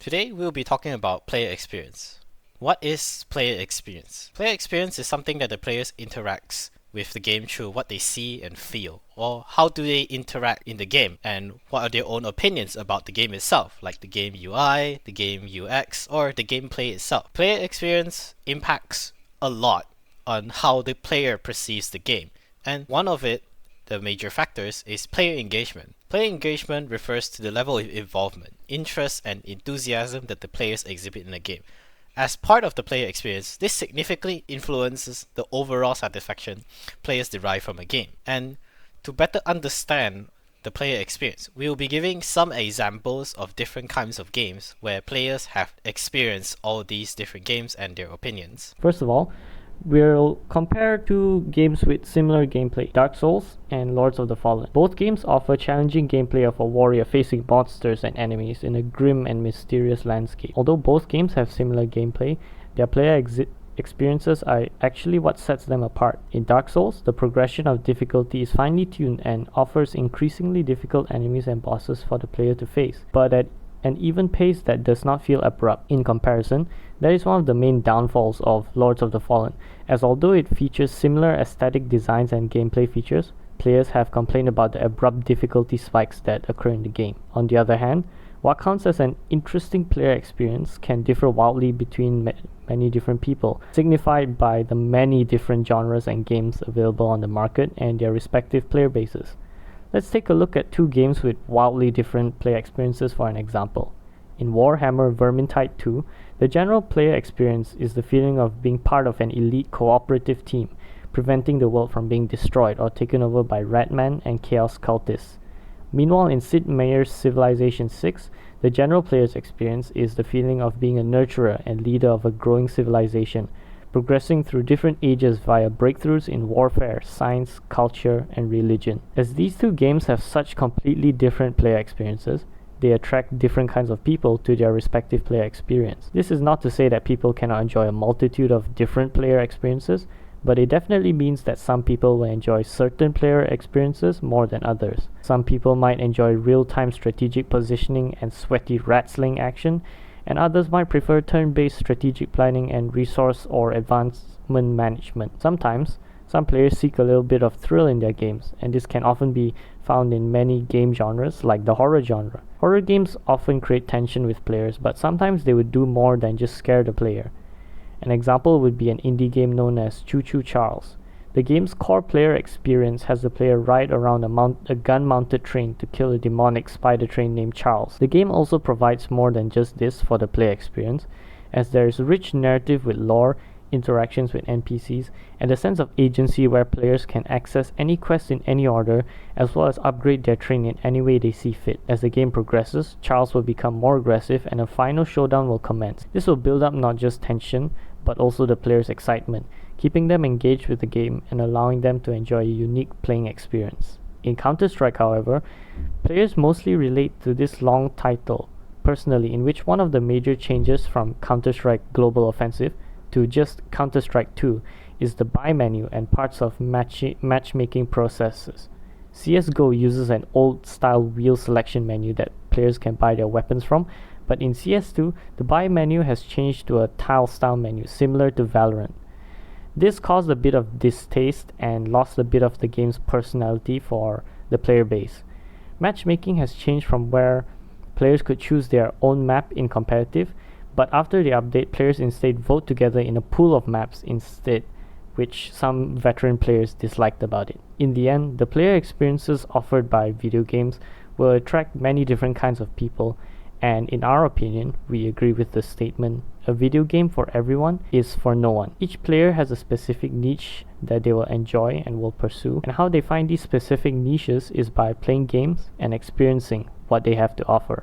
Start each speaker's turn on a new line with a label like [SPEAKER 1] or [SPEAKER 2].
[SPEAKER 1] Today we'll be talking about player experience. What is player experience? Player experience is something that the players interacts with the game through what they see and feel, or how do they interact in the game, and what are their own opinions about the game itself, like the game UI, the game UX, or the gameplay itself. Player experience impacts a lot on how the player perceives the game, and one of it, the major factors, is player engagement. Player engagement refers to the level of involvement, interest, and enthusiasm that the players exhibit in a game. As part of the player experience, this significantly influences the overall satisfaction players derive from a game. And to better understand the player experience, we will be giving some examples of different kinds of games where players have experienced all these different games and their opinions.
[SPEAKER 2] First of all, we'll compare two games with similar gameplay, Dark Souls and Lords of the Fallen. Both games offer challenging gameplay of a warrior facing monsters and enemies in a grim and mysterious landscape. Although both games have similar gameplay, their player experiences are actually what sets them apart. In Dark Souls, the progression of difficulty is finely tuned and offers increasingly difficult enemies and bosses for the player to face, but at an even pace that does not feel abrupt. In comparison, that is one of the main downfalls of Lords of the Fallen, as although it features similar aesthetic designs and gameplay features, players have complained about the abrupt difficulty spikes that occur in the game. On the other hand, what counts as an interesting player experience can differ wildly between many different people, signified by the many different genres and games available on the market and their respective player bases. Let's take a look at two games with wildly different player experiences for an example. In Warhammer Vermintide 2, the general player experience is the feeling of being part of an elite cooperative team, preventing the world from being destroyed or taken over by Ratman and Chaos cultists. Meanwhile, in Sid Meier's Civilization 6, the general player's experience is the feeling of being a nurturer and leader of a growing civilization, progressing through different ages via breakthroughs in warfare, science, culture, and religion. As these two games have such completely different player experiences, they attract different kinds of people to their respective player experience. This is not to say that people cannot enjoy a multitude of different player experiences, but it definitely means that some people will enjoy certain player experiences more than others. Some people might enjoy real-time strategic positioning and sweaty rat-sling action, and others might prefer turn-based strategic planning and resource or advancement management. Sometimes, some players seek a little bit of thrill in their games, and this can often be found in many game genres like the horror genre. Horror games often create tension with players, but sometimes they would do more than just scare the player. An example would be an indie game known as Choo Choo Charles. The game's core player experience has the player ride around a gun-mounted train to kill a demonic spider train named Charles. The game also provides more than just this for the player experience, as there is a rich narrative with lore, interactions with NPCs, and a sense of agency where players can access any quest in any order, as well as upgrade their train in any way they see fit. As the game progresses, Charles will become more aggressive and a final showdown will commence. This will build up not just tension, but also the player's excitement, keeping them engaged with the game and allowing them to enjoy a unique playing experience. In Counter-Strike, however, players mostly relate to this long title, personally, in which one of the major changes from Counter-Strike Global Offensive to just Counter-Strike 2 is the buy menu and parts of matchmaking processes. CSGO uses an old-style wheel selection menu that players can buy their weapons from, but in CS2, the buy menu has changed to a tile-style menu similar to Valorant. This caused a bit of distaste and lost a bit of the game's personality for the player base. Matchmaking has changed from where players could choose their own map in competitive, but after the update, players instead vote together in a pool of maps instead, which some veteran players disliked about it. In the end, the player experiences offered by video games will attract many different kinds of people, and in our opinion, we agree with the statement, a video game for everyone is for no one. Each player has a specific niche that they will enjoy and will pursue, and how they find these specific niches is by playing games and experiencing what they have to offer.